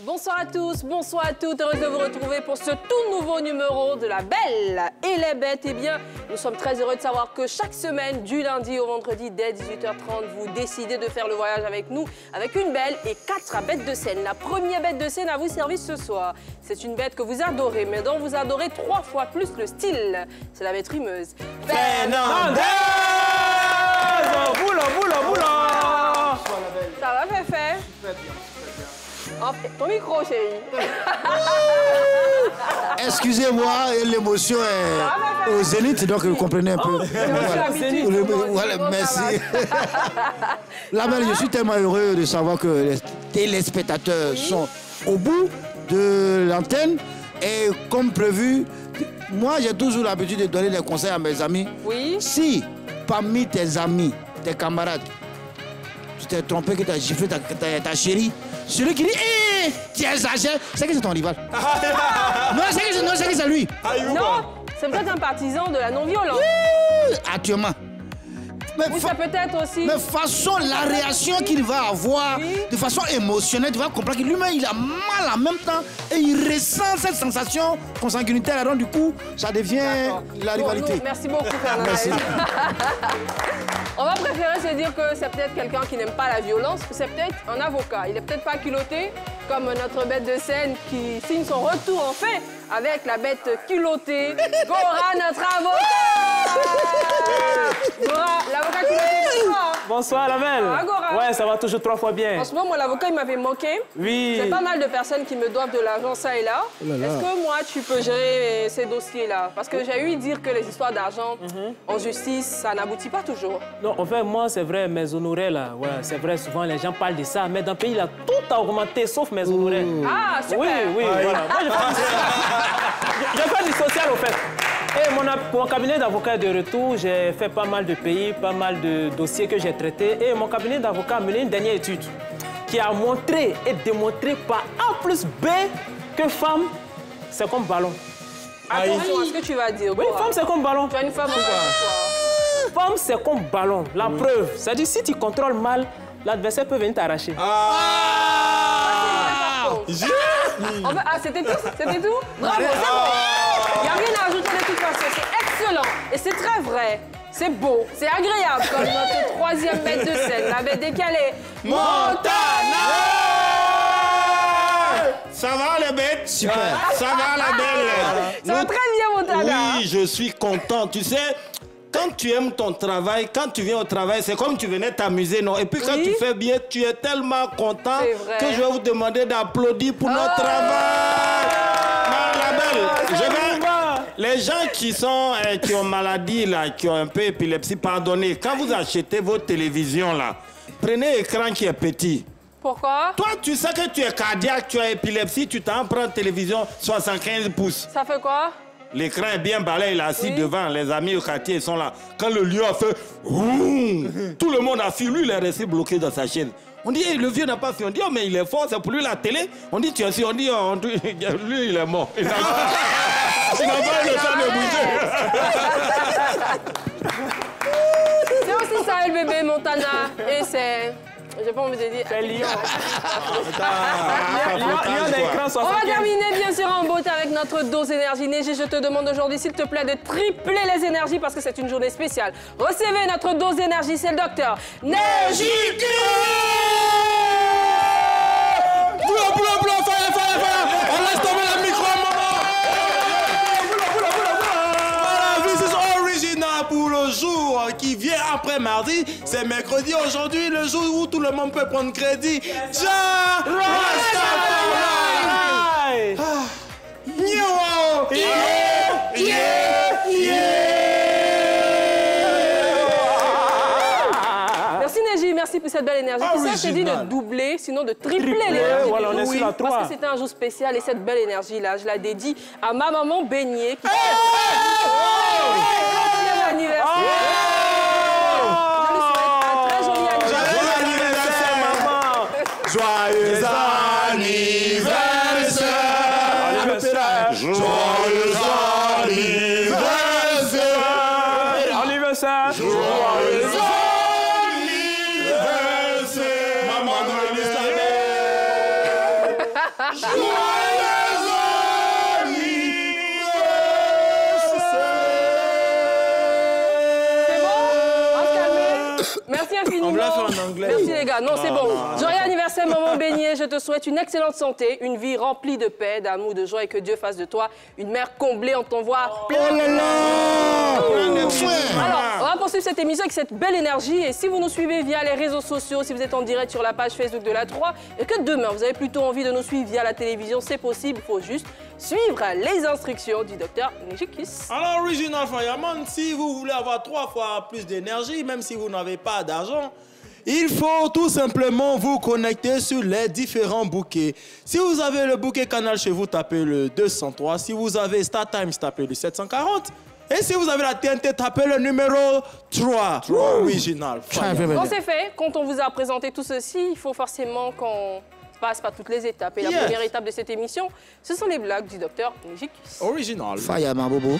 Bonsoir à tous, bonsoir à toutes, heureuse de vous retrouver pour ce tout nouveau numéro de La Belle et les Bêtes. Eh bien, nous sommes très heureux de savoir que chaque semaine, du lundi au vendredi, dès 18h30, vous décidez de faire le voyage avec nous, avec une belle et 4 bêtes de scène. La première bête de scène à vous servir ce soir, c'est une bête que vous adorez, mais dont vous adorez 3 fois plus le style. C'est la bête rimeuse. Fernandez! Boula, boula, boula! Ça va, Féfé? Oh, ton micro, chérie. Excusez-moi, l'émotion est au zénith, donc vous comprenez un peu. Voilà, merci. La belle, je suis tellement heureux de savoir que les téléspectateurs sont au bout de l'antenne. Et comme prévu, moi j'ai toujours l'habitude de donner des conseils à mes amis. Oui. Si parmi tes amis, tes camarades, tu t'es trompé, que tu as giflé ta chérie, celui qui dit hé, tu exagères, c'est que c'est ton rival. Non, c'est que c'est lui. Non, c'est peut-être un partisan de la non-violence. Actuellement. Oui, ça peut être aussi. Mais de façon, la réaction qu'il va avoir, de façon émotionnelle, tu vas comprendre que lui-même, il a mal en même temps et il ressent cette sensation consanguinitaire. Donc, du coup, ça devient la rivalité. Merci beaucoup, Fernandez. Merci. On va préférer se dire que c'est peut-être quelqu'un qui n'aime pas la violence, ou c'est peut-être un avocat. Il n'est peut-être pas culotté, comme notre bête de scène qui signe son retour en fait avec la bête culottée, Gora, notre avocat. Gora, l'avocat culotté, bonsoir. Bonsoir, la belle. Ça va, Gora? Ouais, ça va toujours 3 fois bien. En ce moment, moi, l'avocat, il m'avait manqué. Oui. C'est pas mal de personnes qui me doivent de l'argent, ça et là. Est-ce que moi, tu peux gérer ces dossiers-là? Parce que j'ai eu dire que les histoires d'argent en justice, ça n'aboutit pas toujours. Non, en fait, moi, c'est vrai, mes honoraires, là, ouais, c'est vrai, souvent, les gens parlent de ça, mais dans le pays, il a tout a augmenté, sauf mes honoraires. Ah, super. Oui, voilà. Moi, je fais du social, au fait. Et mon cabinet d'avocat est de retour. J'ai fait pas mal de pays, pas mal de dossiers que j'ai traités. Et mon cabinet d'avocat a mené une dernière étude qui a montré et démontré par A plus B que femme, c'est comme ballon. Attention à ce que tu vas dire. Oui, femme, c'est comme ballon. Tu as une femme en Femme, c'est comme ballon. La preuve, c'est-à-dire si tu contrôles mal, l'adversaire peut venir t'arracher. C'était tout? C'était tout? Bravo, c'est bon. Il n'y a rien à ajouter de toute façon. C'est excellent. Et c'est très vrai. C'est beau. C'est agréable comme notre 3e bête de scène, la bête décalée. Montana! Ça va les bêtes? Super. Ça va la belle? Ça va très bien, Montana. Oui, je suis content. Tu sais, quand tu aimes ton travail, quand tu viens au travail, c'est comme tu venais t'amuser, non? Et puis quand tu fais bien, tu es tellement content que je vais vous demander d'applaudir pour notre travail. La belle, les gens qui ont maladie, là, qui ont un peu épilepsie, pardonnez, quand vous achetez vos télévisions, là, prenez l'écran qui est petit. Pourquoi? Toi, tu sais que tu es cardiaque, tu as épilepsie, tu t'en prends une télévision 75 pouces. Ça fait quoi? L'écran est bien balai, il est assis devant. Les amis au quartier, ils sont là. Quand le lion a fait... tout le monde a fui. Lui, il est resté bloqué dans sa chaise. On dit, le vieux n'a pas fait. On dit, oh, mais il est fort, c'est pour lui la télé. On dit, tu es sûr. On dit, oh, lui, il est mort. Il n'a pas eu le temps de bouger. C'est aussi ça, le bébé Montana. Et c'est... J'ai pas envie de dire... C'est Lyon. Lyon d'écran 75. On va terminer bien sûr en beauté avec notre dose énergie. Neige, je te demande aujourd'hui, s'il te plaît, de tripler les énergies parce que c'est une journée spéciale. Recevez notre dose d'énergie, c'est le docteur Neige. On laisse tomber le micro, maman. Voilà, this is original pour le jour qui vient après mardi. C'est mercredi aujourd'hui, le jour où tout le monde peut prendre crédit. Ja Rastafari! Merci Neji, merci pour cette belle énergie. Tu sais, je t'ai dit de doubler, sinon de tripler l'énergie. Voilà, on est sur la 3. Parce que c'était un jour spécial et cette belle énergie-là, je la dédie à ma maman Baignée qui anniversaire. Je lui souhaite un très joli anniversaire. Joyeux anniversaire! Joyeux anniversaire! Anniversaire! Joyeux anniversaire! Maman, Merci infiniment. On me l'a fait en anglais. Merci les gars. Non, c'est bon. Joyeux anniversaire, maman Beignet. Je te souhaite une excellente santé, une vie remplie de paix, d'amour, de joie et que Dieu fasse de toi une mère comblée. On t'envoie plein de Alors, on va poursuivre cette émission avec cette belle énergie. Et si vous nous suivez via les réseaux sociaux, si vous êtes en direct sur la page Facebook de la 3, et que demain, vous avez plutôt envie de nous suivre via la télévision, c'est possible. Il faut juste suivre les instructions du docteur Nijikis. Alors, Original Fireman, si vous voulez avoir 3 fois plus d'énergie, même si vous n'avez pas d'argent, il faut tout simplement vous connecter sur les différents bouquets. Si vous avez le bouquet Canal chez vous, tapez le 203. Si vous avez StarTimes, tapez le 740. Et si vous avez la TNT, tapez le numéro 3. Original Fireman. Quand c'est fait, quand on vous a présenté tout ceci, il faut forcément qu'on passe par toutes les étapes. Et la première étape de cette émission, ce sont les blagues du docteur Nijikis. Original. Fireman, Bobo.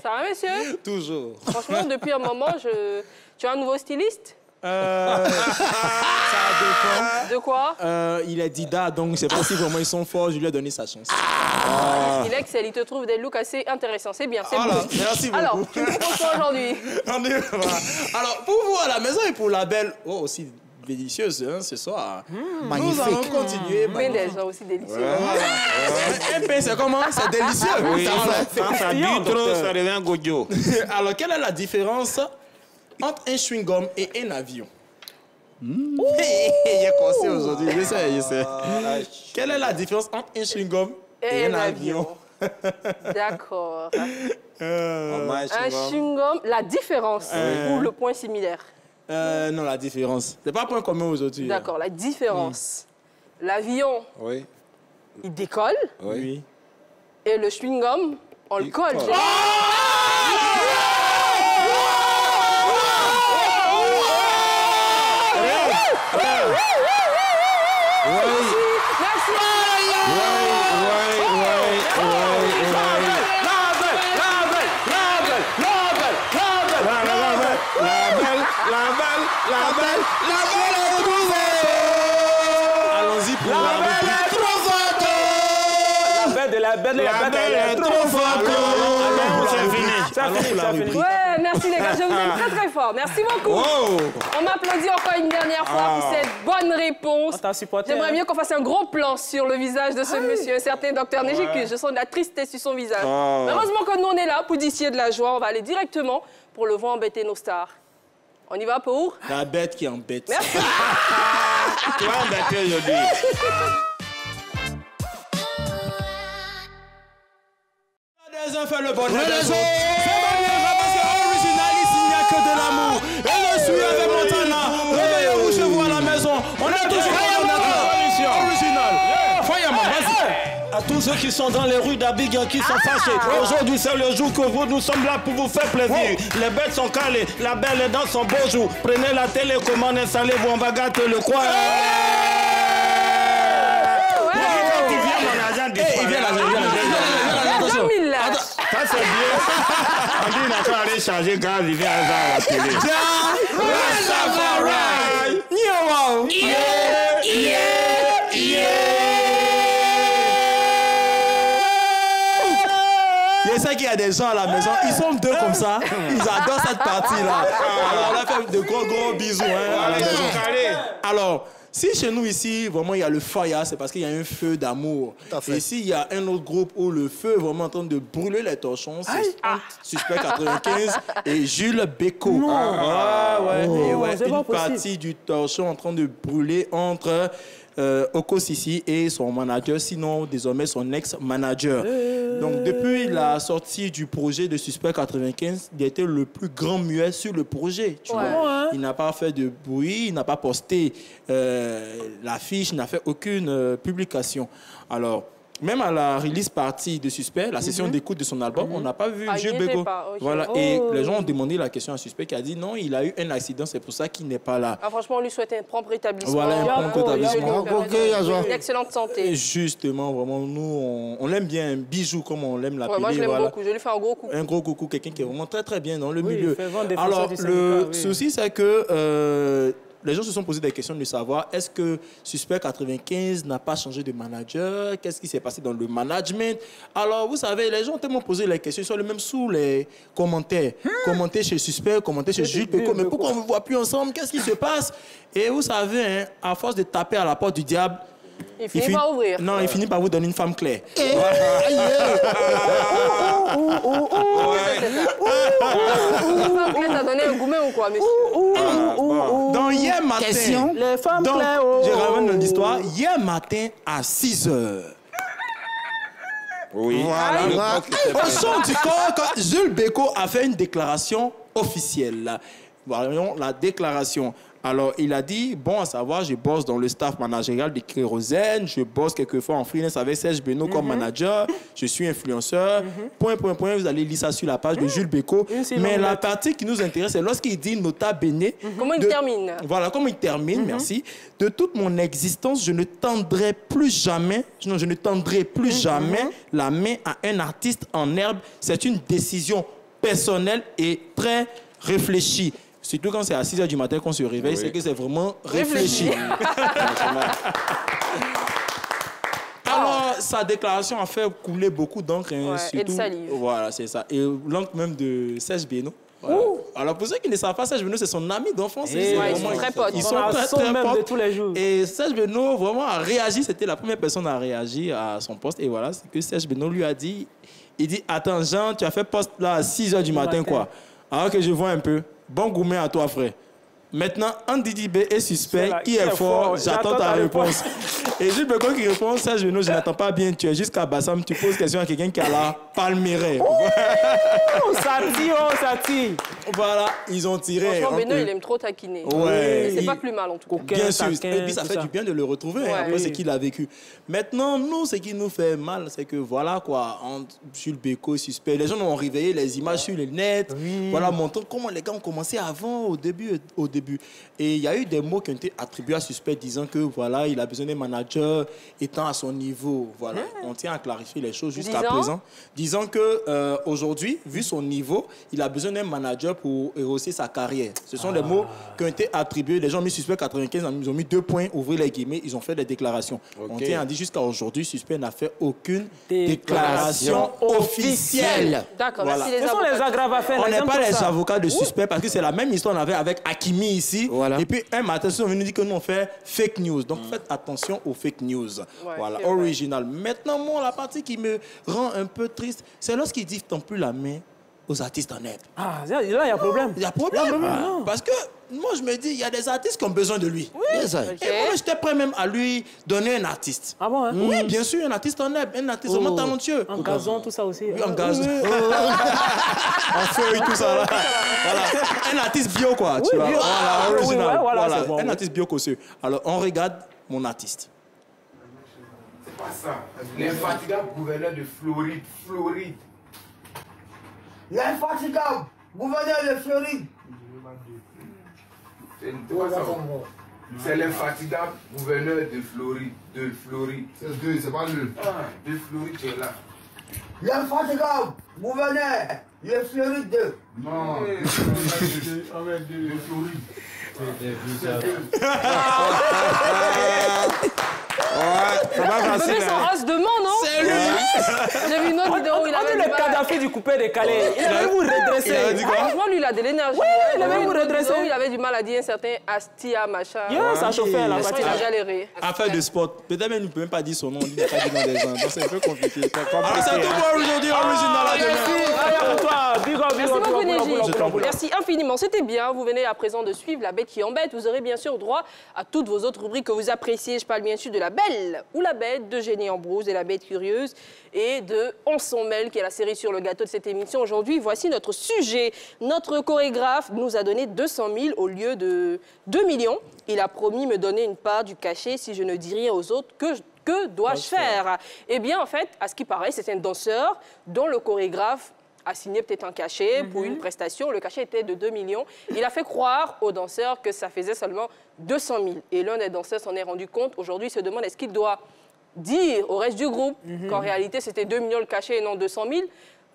Ça va, monsieur? Toujours. Franchement, depuis un moment, tu as un nouveau styliste? Ça dépend. De quoi? Il est Dida, donc je ne sais pas si vraiment ils sont forts. Je lui ai donné sa chance. Il excelle, il te trouve des looks assez intéressants. C'est bien, c'est Voilà, bon. merci beaucoup. Alors, tu me proposes quoi aujourd'hui? On y va. Alors, pour vous à la maison et pour la belle, aussi délicieuse hein, ce soir, nous allons continuer. Ménez, aussi délicieux. Un pain, c'est comment? C'est délicieux. Oui, ça dure trop, ça devient godio. Alors, quelle est la différence entre un chewing-gum et un avion? Il est cassé aujourd'hui, je sais. Quelle est la différence entre un chewing-gum et un avion? D'accord. Un Un chewing-gum, la différence ou le point similaire? Non, la différence. C'est pas un point commun aujourd'hui. D'accord, la différence. L'avion, Oui. il décolle. Oui. Et le chewing-gum, on le colle. Allons-y pour La belle est trop forte. C'est fini. Ouais, merci les gars, je vous aime très très fort. Merci beaucoup. On m'applaudit encore une dernière fois pour cette bonne réponse. J'aimerais bien qu'on fasse un gros plan sur le visage de ce monsieur, un certain docteur Nijikis. Je sens de la tristesse sur son visage. Heureusement que nous on est là pour distiller de la joie. On va aller directement pour le voir embêter nos stars. On y va pour? La bête qui embête. Merci. Tu vas embêter aujourd'hui. Les uns font le bonheur des autres. C'est bon, parce que original, ici, il n'y a que de l'amour. Et je suis avec Montana. Réveillez-vous chez vous à la maison. On est toujours original. Fireman, vas-y. À tous ceux qui sont dans les rues d'Abidjan, qui sont fâchés. Aujourd'hui, c'est le jour que nous sommes là pour vous faire plaisir. Les bêtes sont calées, la belle est dans son beau jour. Prenez la télécommande, installez-vous, on va gâter le coin. Tu viens, mon agent ça c'est bien. On dit qu'on va aller changer gaz, il vient à la télé. Je sais qu'il y a des gens à la maison, ils sont deux comme ça, ils adorent cette partie-là. Alors, on a fait de gros bisous à la maison. Alors, si chez nous ici, vraiment, il y a le fire, c'est parce qu'il y a un feu d'amour. Et s'il y a un autre groupe où le feu est vraiment en train de brûler les torchons, c'est Suspect 95 et Jules Béco. Une partie du torchon en train de brûler entre Oko Sissi et son manager, sinon désormais son ex-manager. Donc depuis la sortie du projet de Suspect 95, il a été le plus grand muet sur le projet. Tu vois. Il n'a pas fait de bruit, il n'a pas posté l'affiche, il n'a fait aucune publication. Alors, même à la release party de Suspect, la session d'écoute de son album, on n'a pas vu Jules Béco. Voilà. Et les gens ont demandé la question à Suspect qui a dit non, il a eu un accident, c'est pour ça qu'il n'est pas là. Franchement, on lui souhaite un propre rétablissement. Voilà, un propre rétablissement. Une excellente santé. Et justement, vraiment, nous, on l'aime bien, un bijou, comme on l'aime l'appeler. Moi, je l'aime beaucoup, je lui fais un gros coucou. Un gros coucou, quelqu'un qui est vraiment très, très bien dans le milieu. Alors, le souci, c'est que les gens se sont posé des questions de savoir est-ce que Suspect 95 n'a pas changé de manager? Qu'est-ce qui s'est passé dans le management? Alors, vous savez, les gens ont tellement posé les questions, ils sont les mêmes sous les commentaires. Commenter chez Suspect, commenter chez Jules Péco, mais pourquoi on ne vous voit plus ensemble? Qu'est-ce qui se passe? Et vous savez, hein, à force de taper à la porte du diable, il finit par ouvrir. Non, il finit par vous donner une femme claire. T'as donné un gourmet ou quoi, monsieur? Donc, hier matin... Question. Les femmes claires, je ramène dans l'histoire. Hier matin, à 6 h. Oui. Voilà. Au son du corps, quand Jules Péco a fait une déclaration officielle. Voyons la déclaration. Alors, il a dit, bon, à savoir, je bosse dans le staff managérial de Kérosène, je bosse quelquefois en freelance avec Serge Benoît comme manager, je suis influenceur, point, vous allez lire ça sur la page de Jules Péco. Mais la partie qui nous intéresse, c'est lorsqu'il dit nota bene. Comment il termine? Voilà, comment il termine, merci. De toute mon existence, je ne tendrai plus jamais la main à un artiste en herbe. C'est une décision personnelle et très réfléchie. Surtout quand c'est à 6 h du matin qu'on se réveille, c'est que c'est vraiment réfléchi. Alors, sa déclaration a fait couler beaucoup d'encre. Et de salive. Voilà, c'est ça. Et l'encre même de Serge Benoît. Voilà. Alors, pour ceux qui ne savent pas, Serge Benoît, c'est son ami d'enfance. Ils sont très potes. Ils sont très potes de tous les jours. Et Serge Benoît, vraiment, a réagi. C'était la première personne à réagir à son poste. Et voilà, c'est que Serge Benoît lui a dit, il dit, attends, Jean, tu as fait poste là à 6 h du matin, quoi. Alors que je vois un peu. Bon gourmet à toi, frère. Maintenant, Andy B est suspect. Qui est fort? J'attends ta réponse. Et Jules Péco qui répond, ça, je n'attends pas bien. Tu es jusqu'à Bassam, tu poses question à quelqu'un qui a la palmeraie. Ça tire. Voilà, ils ont tiré. Franchement, Benoît, il aime trop taquiner. Ouais. C'est pas plus mal, en tout cas. Bien sûr. Et puis, ça fait du bien de le retrouver après ce qu'il a vécu. Maintenant, nous, ce qui nous fait mal, c'est que voilà, quoi, entre Jules Péco, suspect, les gens ont réveillé les images sur le net. Voilà, montrant comment les gars ont commencé avant, au début. Et il y a eu des mots qui ont été attribués à Suspect disant que voilà, il a besoin d'un manager étant à son niveau. Voilà, on tient à clarifier les choses jusqu'à présent. Disant que aujourd'hui, vu son niveau, il a besoin d'un manager pour rehausser sa carrière. Ce sont des mots qui ont été attribués. Les gens ont mis Suspect 95, ils ont mis 2 points, ouvrir les guillemets, ils ont fait des déclarations. On tient à dire jusqu'à aujourd'hui, Suspect n'a fait aucune déclaration officielle. D'accord, voilà. merci les avocats. Ce sont les aggravateurs. On n'est pas les avocats de Suspect parce que c'est la même histoire qu'on avait avec Hakimi ici. Voilà. Et puis un matin, ils sont venus dire que nous on fait fake news. Donc faites attention aux fake news. Voilà, original. Maintenant, moi, la partie qui me rend un peu triste, c'est lorsqu'ils disent tant plus la main aux artistes en aide. Ah, là, il y a problème. Il y a problème. Parce que moi, je me dis, il y a des artistes qui ont besoin de lui. Oui. Et moi, j'étais prêt même à lui donner un artiste. Ah bon, hein? Oui, bien sûr, un artiste en herbe, un artiste vraiment talentueux. En gazon, tout ça aussi. Oui, en gazon. En feuille, tout ça. Là. Voilà. Un artiste bio, quoi. Tu vois. Bio. Voilà, original. Voilà, bon, un artiste bio cosseux. Alors, on regarde mon artiste. C'est pas ça. L'infatigable gouverneur de Floride. L'infatigable gouverneur de Floride. C'est l'infatigable gouverneur de Floride. C'est deux, c'est pas le. Ah, de Floride, tu es là. L'infatigable gouverneur de Floride. Non, de Floride. Ça va passer. Son race de non? C'est lui. J'ai vu une autre vidéo où il avait le Kadhafi du coupé décalé. Il avait vous redresser. Franchement, lui, il a de l'énergie. Oui, il avait vous redresser. Il avait du mal à dire un certain Astia, machin. Ça chauffait là. Il a galéré. Affaire de sport. Peut-être même, il ne peut même pas dire son nom. Il n'a pas dit dans des gens. Donc, c'est un peu compliqué. Alors, c'est tout pour aujourd'hui. Original à demain. Merci infiniment. C'était bien. Vous venez à présent de suivre La Bête qui embête. Vous aurez bien sûr droit à toutes vos autres rubriques que vous appréciez. Je parle bien sûr de La Belle ou La Bête, de Génie en brousse et La Bête curieuse et de On s'en mêle, qui est la série sur le gâteau de cette émission. Aujourd'hui, voici notre sujet. Notre chorégraphe nous a donné 200 000 au lieu de 2 millions. Il a promis me donner une part du cachet si je ne dis rien aux autres. Que dois-je faire? Eh bien, en fait, à ce qui paraît, c'est un danseur dont le chorégraphe a signé peut-être un cachet pour une prestation. Le cachet était de 2 millions. Il a fait croire aux danseurs que ça faisait seulement 200 000. Et l'un des danseurs s'en est rendu compte. Aujourd'hui, il se demande est-ce qu'il doit dire au reste du groupe qu'en réalité, c'était 2 millions le cachet et non 200 000,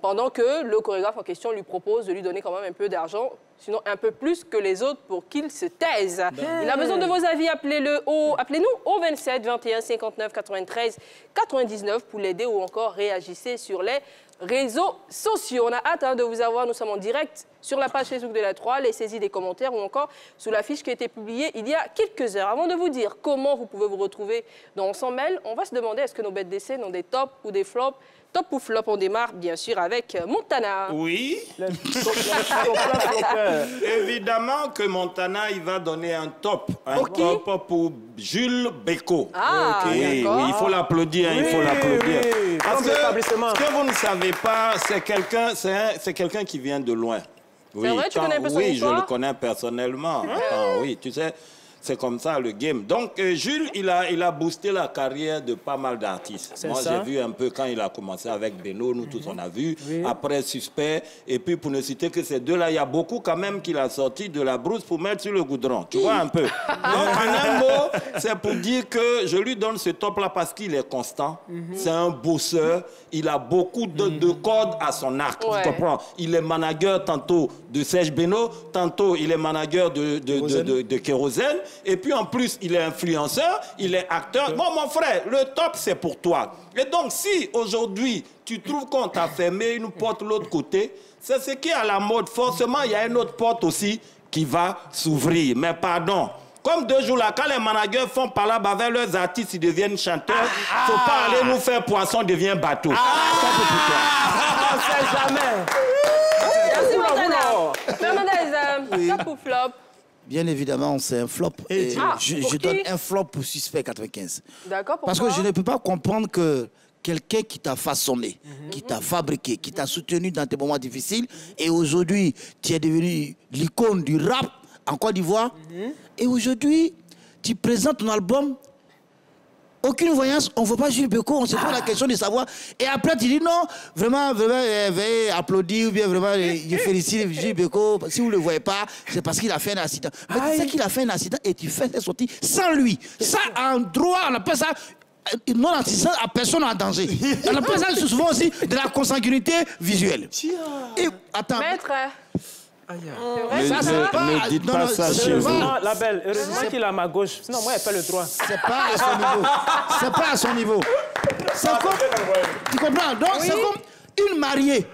pendant que le chorégraphe en question lui propose de lui donner quand même un peu d'argent sinon un peu plus que les autres pour qu'il se taise. Il a besoin de vos avis, appelez-nous au 27 21 59 93 99 pour l'aider ou encore réagissez sur les réseaux sociaux. On a hâte de vous avoir, nous sommes en direct sur la page Facebook de la 3, les saisies des commentaires ou encore sous la fiche qui a été publiée il y a quelques heures. Avant de vous dire comment vous pouvez vous retrouver dans On s'en mêle, on va se demander est-ce que nos bêtes d'essai ont des tops ou des flops. Top ou flop, on démarre bien sûr avec Montana. Oui. Évidemment que Montana, il va donner un top. Un top pour Jules Bécaud. Ah, oui, il faut l'applaudir, il faut l'applaudir. Oui. Parce que ce que vous ne savez pas, c'est quelqu'un qui vient de loin. Oui, c'est vrai, tu connais un peu son histoire? Oui, je le connais personnellement. Attends, oui, tu sais... C'est comme ça, le game. Donc, Jules, il a boosté la carrière de pas mal d'artistes. Moi, j'ai vu un peu quand il a commencé avec Beno, nous tous on a vu. Oui. Après, Suspect. Et puis, pour ne citer que ces deux-là, il y a beaucoup quand même qu'il a sorti de la brousse pour mettre sur le goudron. Tu vois un peu. Donc, en un mot, c'est pour dire que je lui donne ce top-là parce qu'il est constant. C'est un bosseur. Il a beaucoup de cordes à son arc. Ouais. Tu comprends? Il est manager tantôt de Serge Beno, tantôt il est manager de Kérosène. Et puis en plus, il est influenceur, il est acteur. Bon, mon frère, le top, c'est pour toi. Et donc, si aujourd'hui, tu trouves qu'on t'a fermé une porte de l'autre côté, c'est ce qui est à la mode. Forcément, il y a une autre porte aussi qui va s'ouvrir. Mais pardon. Comme 2 jours là, quand les managers font parler avec leurs artistes, ils deviennent chanteurs, faut pas aller nous faire poisson, devient bateau. Ça, c'est pour toi. On ne sait jamais. Merci, Montana. Fernandez, top ou flop? Bien évidemment, c'est un flop. Et je donne un flop pour Suspect 95. D'accord, pourquoi? Parce que je ne peux pas comprendre que quelqu'un qui t'a façonné, qui t'a fabriqué, qui t'a soutenu dans tes moments difficiles, et aujourd'hui, tu es devenu l'icône du rap en Côte d'Ivoire, et aujourd'hui, tu présentes ton album. Aucune voyance, on ne veut pas Jules Bécaud, on se pose la question de savoir. Et après, tu dis non, vraiment, veuillez applaudir ou bien vraiment, je félicite Jules Bécaud. Si vous ne le voyez pas, c'est parce qu'il a fait un accident. Mais tu sais qu'il a fait un accident et tu fais tes sorties sans lui. Ça, en droit, on appelle ça non-assistance à personne en danger. On appelle ça souvent aussi de la consanguinité visuelle. Et, attends. Maître. Ne dites pas ça chez vous. Non, la belle, heureusement qu'il est à ma gauche. Sinon, moi, il n'y a pas le droit. C'est pas à son niveau. C'est pas à son niveau. C'est comme... Tu comprends? Donc, c'est comme une mariée.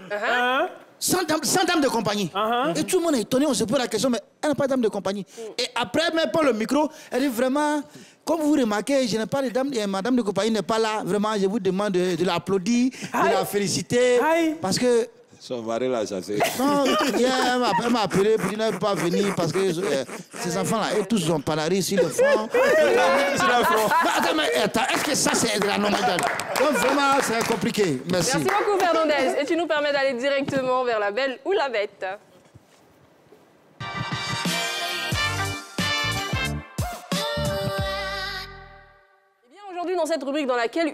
Sans dame de compagnie. Et tout le monde est étonné, on se pose la question, mais elle n'a pas de dame de compagnie. Et après, elle met pas le micro, elle dit vraiment, comme vous remarquez, je n'ai pas de dame, ma dame de compagnie n'est pas là. Vraiment, je vous demande de l'applaudir, de la féliciter. Parce que... Son mari l'a chassé. Non, elle m'a appelé pour dire qu'elle ne peut pas venir parce que ces enfants-là, ils tous ont parlé sur le front. Attends, est-ce que ça, c'est de la normalité? Donc vraiment, c'est compliqué. Merci. Merci beaucoup, Fernandez. Et tu nous permets d'aller directement vers la belle ou la bête. Aujourd'hui, dans cette rubrique dans laquelle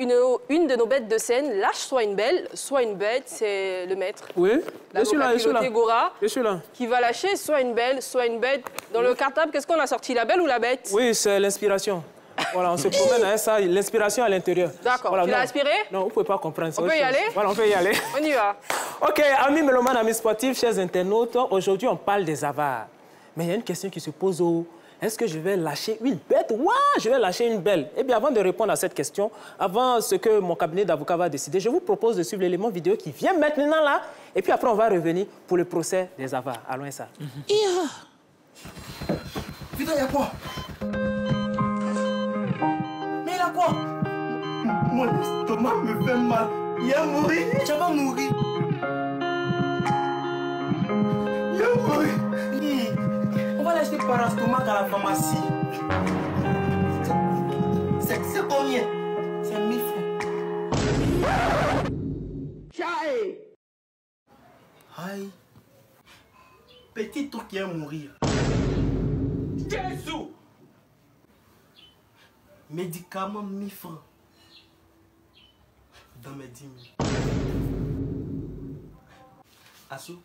une de nos bêtes de scène lâche soit une belle, soit une bête, c'est le maître. Oui, je suis là, Gora, je suis là. Qui va lâcher soit une belle, soit une bête. Dans le cartable, qu'est-ce qu'on a sorti, la belle ou la bête? Oui, c'est l'inspiration. Voilà, on se promène avec ça, l'inspiration à l'intérieur. D'accord, voilà, tu l'as aspiré? Non, vous ne pouvez pas comprendre. On peut y aller? Voilà, on peut y aller. On y va. OK, amis mélomanes, amis sportifs, chers internautes, aujourd'hui, on parle des avares. Mais il y a une question qui se pose est-ce que je vais lâcher une bête? Ouais, je vais lâcher une belle. Eh bien, avant de répondre à cette question, avant ce que mon cabinet d'avocat va décider, je vous propose de suivre l'élément vidéo qui vient maintenant là. Et puis après, on va revenir pour le procès des avares. Allons ça. Putain, il y a quoi? Mais il a quoi? Mon estomac me fait mal. Il a mouru. Tu vas mourir. Il a mouru. On va l'acheter parastomac à la pharmacie. C'est combien? C'est 1000 francs. Chai! Aïe. Petit truc qui va mourir. Jésus! Médicaments 1000 francs. Dans mes 10 000. Assou.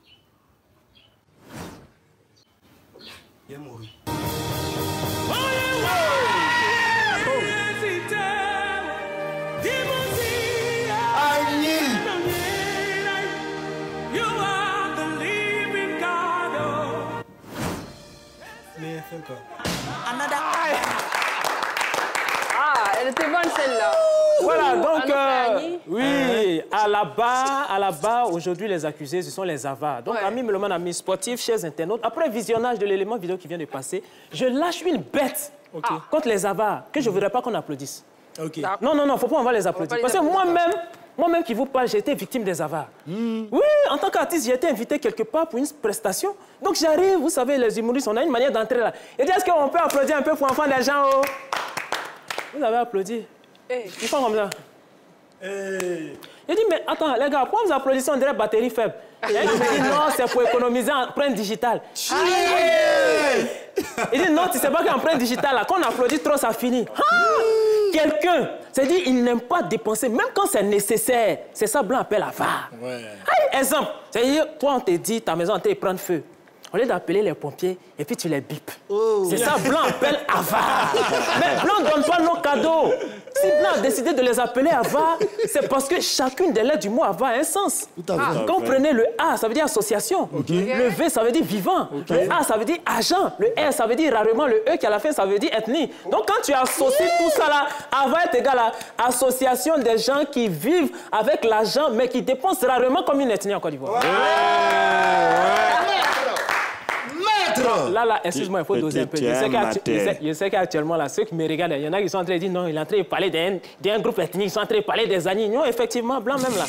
Il est mort. Ah, elle était bonne celle-là. Voilà, donc, oui, à la barre, aujourd'hui, les accusés, ce sont les avares. Donc, amis mélomanes, amis sportifs, chers internautes, après visionnage de l'élément vidéo qui vient de passer, je lâche une bête contre les avares que je ne voudrais pas qu'on applaudisse. Non, il ne faut pas, on va les applaudir. Parce que moi-même qui vous parle, j'ai été victime des avares. Oui, en tant qu'artiste, j'ai été invité quelque part pour une prestation. Donc, j'arrive, vous savez, les humoristes, on a une manière d'entrer là. Et dit, est-ce qu'on peut applaudir un peu pour enfants des gens? Vous avez applaudi. Ils font comme ça. Il dit, mais attends, les gars, pourquoi vous applaudissez, on dirait batterie faible? Il dit, non, c'est pour économiser en empreinte digitale. Il dit, non, tu sais pas qu'en empreinte digitale, quand on applaudit trop, ça finit. Quelqu'un, c'est-à-dire, il n'aime pas dépenser, même quand c'est nécessaire. C'est ça, Blanc appelle avare. Exemple, c'est-à-dire, toi, on te dit, ta maison, on te prend feu. Au lieu d'appeler les pompiers, et puis tu les bipes. C'est ça, Blanc appelle avare. Mais Blanc ne donne pas nos cadeaux. Si Blanc a décidé de les appeler avare, c'est parce que chacune des lettres du mot avare a un sens. Quand vous prenez le A, ça veut dire association. Le V, ça veut dire vivant. Le A, ça veut dire agent. Le R, ça veut dire rarement. Le E qui à la fin, ça veut dire ethnie. Donc quand tu associes tout ça là, avare est égal à association des gens qui vivent avec l'argent, mais qui dépensent rarement comme une ethnie en Côte d'Ivoire. Là, excuse-moi, il faut doser un peu. Je sais qu'actuellement, là, ceux qui me regardent, il y en a qui sont en train de dire non, il est en train de parler d'un groupe ethnique, ils sont en train de parler des Agnis. Non, effectivement, Blanc même là.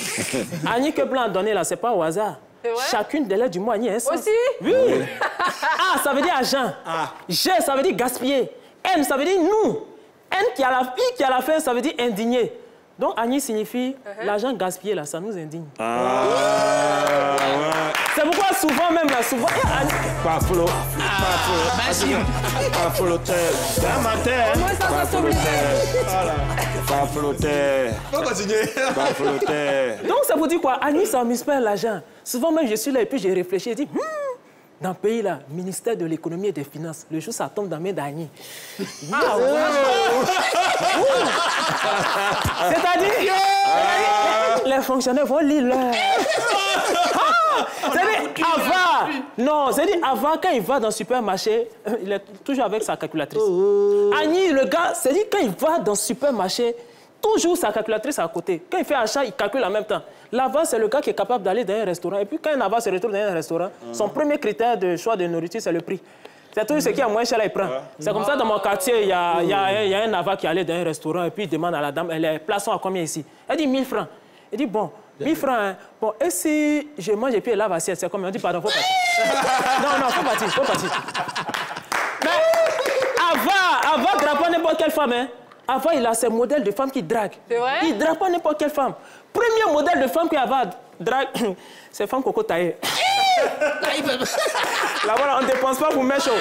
Agnis que Blanc a donné là, c'est pas au hasard. Chacune des lettres du mot Agnis a un sens. Aussi? Oui. A, ça veut dire agent. G, ça veut dire gaspiller. N, ça veut dire nous. N qui a la fin, ça veut dire indigné. Donc, Agnis signifie l'argent gaspillé, là, ça nous indigne. C'est pourquoi souvent, même là, souvent... Pas flot. Merci. Pas flotteur. Un matin. Au moins, ça va s'oublier. Pas flotteur. Faut continuer. Pas flotteur. Donc, ça vous dit quoi? Agnis, ça m'amuse pas l'argent. Souvent, même, je suis là et puis j'ai réfléchi et dit... Dans le pays, là, ministère de l'économie et des finances, le jour ça tombe dans mes d'Agnis. C'est-à-dire, les fonctionnaires vont lire leur... C'est-à-dire, avare. Non, c'est-à-dire, avare, quand il va dans le supermarché, il est toujours avec sa calculatrice. Agnis, le gars, c'est-à-dire, quand il va dans le supermarché, toujours sa calculatrice à côté. Quand il fait achat, il calcule en même temps. L'avare, c'est le gars qui est capable d'aller dans un restaurant. Et puis, quand un avare se retrouve dans un restaurant, son premier critère de choix de nourriture, c'est le prix. C'est tout ce qui est moins cher, là, il prend. C'est comme ça, dans mon quartier, il y a un avare qui allait dans un restaurant et puis il demande à la dame, les plats sont à combien ici? Elle dit 1000 francs. Il dit, bon, 1000 francs, hein. Bon, et si je mange et puis elle lave assiette, c'est combien? On dit, pardon, faut partir. Non, faut partir. Mais avare drape pas n'importe quelle femme, hein. Avant, il a ces modèles de femmes qui draguent. C'est vrai? Il ne drague pas n'importe quelle femme. Premier modèle de femme qu'Ava drague, c'est femme coco taillée. Là, voilà, on ne dépense pas pour mettre chaud.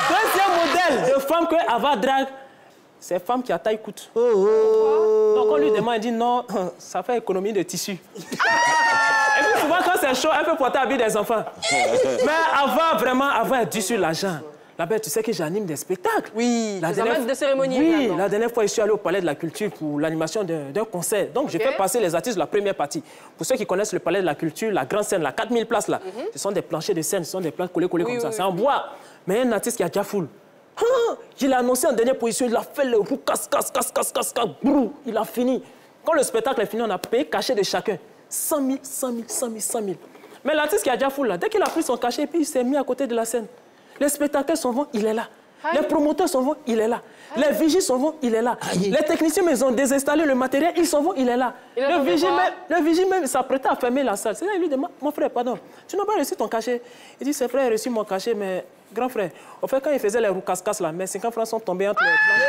Deuxième modèle de femme qu'Ava drague, c'est femme qui a taille coûte. Donc, on lui demande, il dit non, ça fait économie de tissu. Et puis, souvent, quand c'est chaud, elle peut porter habiller des enfants. Mais Ava est dû sur l'argent. Là-bas, tu sais que j'anime des spectacles. Oui, des de cérémonie. Oui, la dernière fois, je suis allé au Palais de la Culture pour l'animation d'un concert. Donc, j'ai fait passer les artistes de la première partie. Pour ceux qui connaissent le Palais de la Culture, la grande scène, la 4000 places là, ce sont des planchers de scène, ce sont des plans collés comme ça. C'est en bois. Mais un artiste qui a déjà full. Il a annoncé en dernière position, il a fait le roux, casse, il a fini. Quand le spectacle est fini, on a payé cachet de chacun. 100 000. Mais l'artiste qui a déjà full là, dès qu'il a pris son cachet, puis il s'est mis à côté de la scène. Les spectateurs s'en vont, il est là. Les promoteurs s'en vont, il est là. Les vigiles s'en vont, il est là. Les techniciens, ils ont désinstallé le matériel, ils s'en vont, il est là. Le vigile même s'apprêtait à fermer la salle. C'est là, il lui demande, mon frère, pardon, tu n'as pas reçu ton cachet? Il dit, c'est frère, j'ai reçu mon cachet, mais grand frère, au fait, quand il faisait les roues casse-casse là, mes 50 francs sont tombés entre les planches.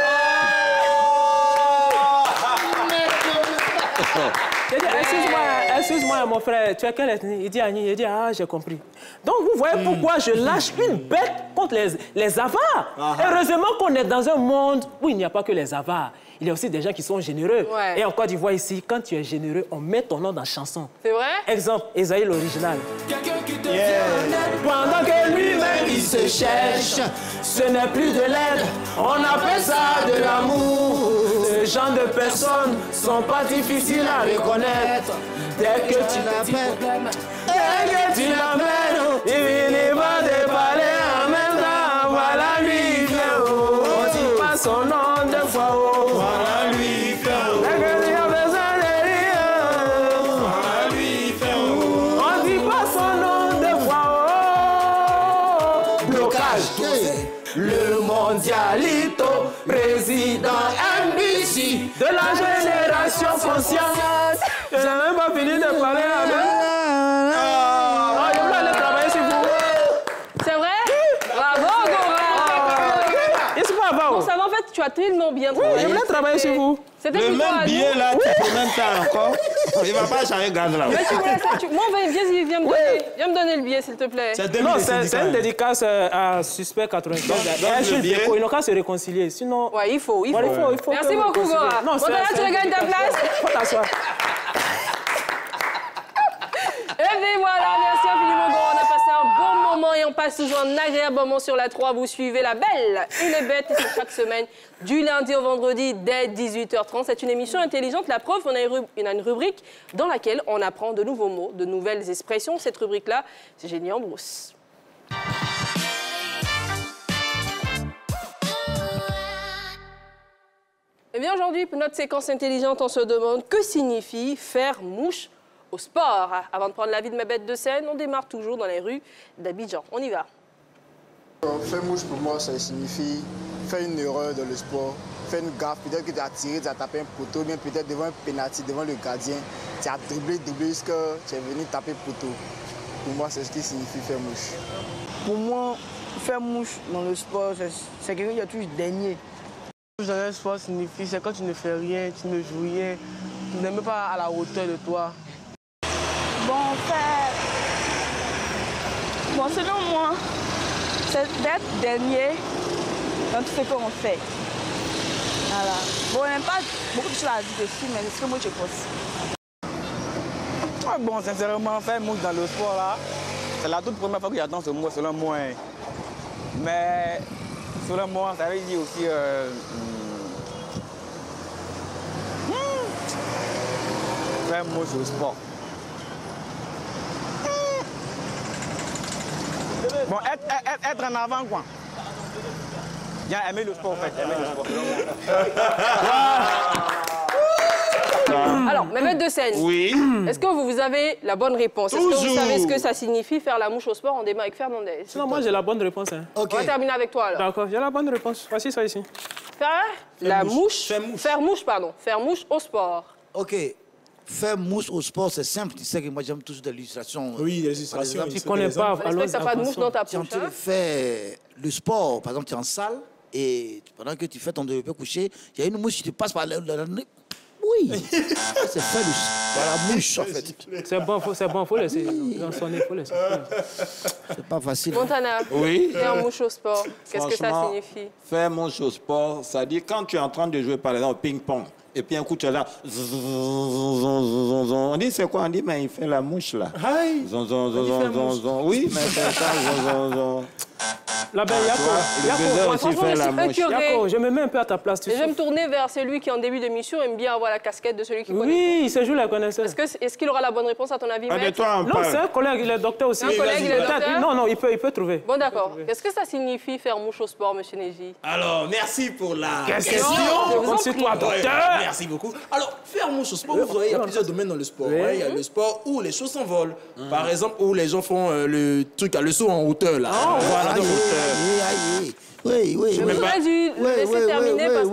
Excuse-moi, mon frère, tu es quelle ethnie? Il dit Agnis. Il dit, ah, j'ai compris. Donc, vous voyez pourquoi je lâche une bête contre les avares. Heureusement qu'on est dans un monde où il n'y a pas que les avares. Il y a aussi des gens qui sont généreux. Et en Côte d'Ivoire, ici, quand tu es généreux, on met ton nom dans la chanson. C'est vrai? Exemple, Esaïe l'original. Pendant que lui-même, il se cherche, ce n'est plus de l'aide, on appelle ça de l'amour. Ce genre de personnes sont pas difficiles à reconnaître. Dès que tu l'appelles, il finit pas de parler en même temps, voilà lui. son nom deux fois. Voilà lui faire Les guerriers ont besoin de rire. Voilà lui faire On dit pas son nom deux fois. Blocage. Le mondialito, président MBC de la génération consciente. Je n'ai même pas fini de parler avec. Je voulais aller travailler sur vous. C'est vrai? Bravo, Gora! Il se passe pas. Bon, ça va, en fait, tu as tellement bien travaillé. Je voulais travailler sur vous. C'était le plutôt à même nous. billet là, tu peux même ça encore. Il va pas changer gaz là. Mais tu voulais ça, moi, viens me donner le billet, s'il te plaît. Non, c'est une dédicace à Suspect 95. Ils n'ont qu'à se réconcilier. Sinon. Ouais, il faut. Merci beaucoup, Gora. Non, Montana, tu regagnes ta place. Faut t'asseoir. Et bien voilà, merci infiniment, Gora. On a passé un bon moment et on passe toujours un agréable moment sur la 3. Vous suivez La Belle et les Bêtes, et c'est chaque semaine, du lundi au vendredi, dès 18h30. C'est une émission intelligente. La preuve, on a une rubrique dans laquelle on apprend de nouveaux mots, de nouvelles expressions. Cette rubrique-là, c'est Génie en brousse. Eh bien, aujourd'hui, pour notre séquence intelligente, on se demande que signifie faire mouche au sport. Avant de prendre l'avis de ma bête de scène, on démarre toujours dans les rues d'Abidjan. On y va. Faire mouche pour moi, ça signifie faire une erreur dans le sport, faire une gaffe, peut-être que tu as tiré, tu as tapé un poteau, bien peut-être devant un pénalty, devant le gardien, tu as dribblé jusqu'à tu es venu taper poteau. Pour moi, c'est ce qui signifie faire mouche. Pour moi, faire mouche dans le sport, c'est quelqu'un qui a toujours dernier. Dans le sport signifie, c'est quand tu ne fais rien, tu ne joues rien, tu n'es même pas à la hauteur de toi. Bon, selon moi, c'est d'être dernier dans tout ce qu'on fait. Voilà. Bon, on n'aime pas beaucoup de choses à dire dessus, mais c'est ce que moi je pense. Bon, sincèrement, faire mouche dans le sport, là, c'est la toute première fois que j'entends ce mot, selon moi. Mais, selon moi, ça veut dire aussi... faire mouche au sport. Bon, être en avant, quoi. Bien aimer le sport, en fait. Aimer le sport. Alors, ma bête de scène. Oui. Est-ce que vous avez la bonne réponse? Est-ce que vous savez ce que ça signifie faire la mouche au sport? On démarre avec Fernandez. Non, moi j'ai la bonne réponse. Hein. Okay. On va terminer avec toi alors. D'accord, j'ai la bonne réponse. Voici ça ici. Faire mouche au sport. Ok. Faire mouche au sport, c'est simple. Tu sais que moi, j'aime toujours des illustrations. Oui, des illustrations. Tu ne connais pas. J'espère que tu n'as pas de mouche dans ta poche. Quand tu fais le sport, par exemple, tu es en salle et pendant que tu fais ton développé couché, il y a une mouche qui te passe par le nez. Oui, c'est faire la mouche, en fait. C'est bon, faut laisser. Dans son nez, faut laisser. C'est pas facile. Montana, oui. faire mouche au sport, qu'est-ce que ça signifie? Faire mouche au sport, ça dit quand tu es en train de jouer, par exemple, au ping-pong, et puis un coup, tu es là. On dit, c'est quoi? On dit, mais il fait la mouche, là. Aïe. Oui, mais c'est ça. La belle, Yako, je me mets un peu à ta place. Je vais me tourner vers celui qui, en début d'émission, aime bien avoir la casquette de celui qui connaît. Oui, il se joue la connaissance. Est-ce qu'il aura la bonne réponse à ton avis, maître? Non, c'est un collègue, il est docteur aussi. Un collègue, il est docteur? Non, il peut trouver. Bon, d'accord. Qu'est-ce que ça signifie faire mouche au sport, monsieur Neji? Alors, merci pour la question. Toi, docteur. Merci beaucoup. Alors, faire mouche au sport, vous voyez, il y a plusieurs domaines dans le sport. Ouais, il y a le sport où les choses s'envolent. Par exemple, où les gens font le truc, le saut en hauteur, là. Voilà, de hauteur. Oui. Je voudrais dû laisser terminer parce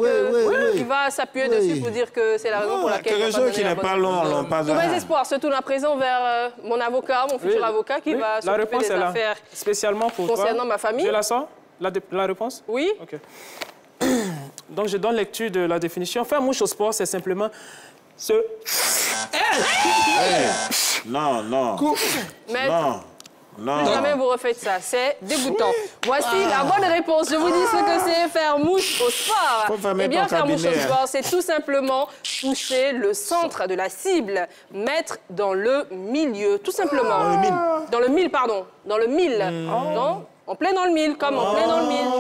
qu'il va s'appuyer dessus pour dire que c'est la raison pour laquelle quelque chose qui n'est pas long, on l'en passe. Tous mes espoirs se tournent à présent vers mon avocat, mon futur avocat, qui va s'occuper des affaires spécialement pour concernant ma famille. Je la sens, la réponse? Oui. Ok. Donc, je donne lecture de la définition. Faire mouche au sport, c'est simplement se... Non. Maître. Non. Jamais vous refaites ça, c'est dégoûtant. Voici la bonne réponse. Je vous dis ce que c'est faire mouche au sport. Eh bien, faire mouche au sport, c'est tout simplement toucher le centre de la cible, mettre dans le milieu, tout simplement. Dans le mille. Dans le mille, pardon. Dans le mille. Non, en plein dans le mille, comme en plein dans le mille.